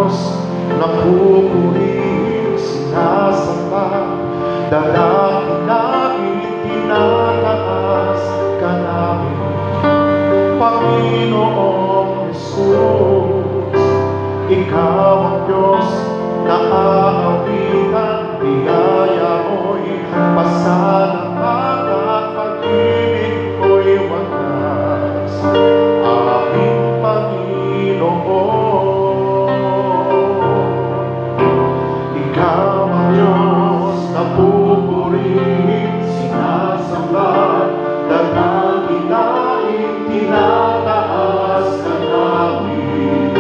Diyos na pupurihin, sinasamba, dalangin tinataas ka namin, Panginoong Jesus. Ikaw ang Diyos na aawitan, biyaya mo'y pasalamat at pag-ibig ko'y wagas, aming Panginoon. Ikaw ang Diyos na pupurihin, sinasamba, dalangin tinataas ka namin,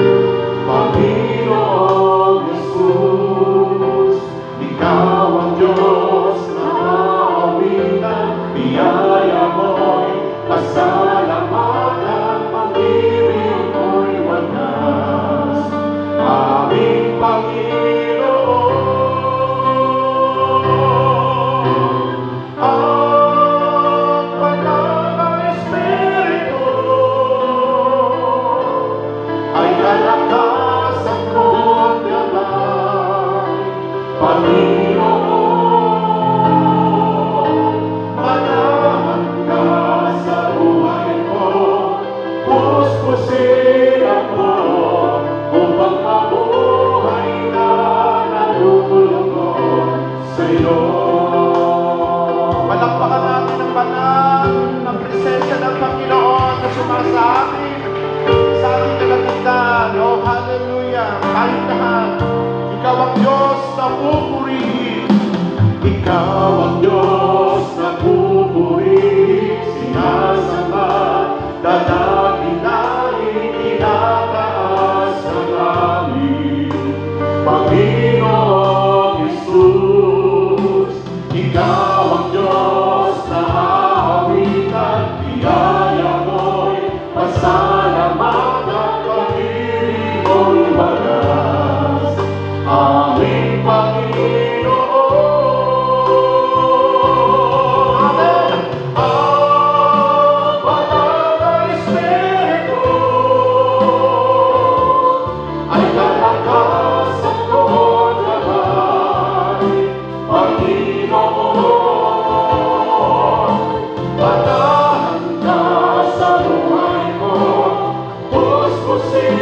Panginoong Jesus. Ikaw ang Diyos na aawitan, biyaya mo'y pasalamat at pag-ibig mo'y wagas, aming Panginoon. Ang banal na Espiritu ay kalakasan ko't gabay, Panginoon. Manahan ka sa buhay ko, puspusin ako upang mabuhay na nalulungkot sa'yo. Palakpakan natin ang banal na presensya ng Panginoon na sumasabi sa ating kalagitnaan. Oh, hallelujah! Tayong lahat, ikaw ang Diyos na pupurihin. Ikaw ang Diyos na pupurihin, sinasamba, dalangin tinataas ka namin, Panginoong Jesus. Ikaw ang Diyos na aawitan, biyaya mo'y pasalamat at pag-ibig mo'y wagas, aming Panginoon. Amen. Ang banal na Espiritu ay kalakasan ko't gabay, Panginoon. Manahan ka sa buhay ko, puspusin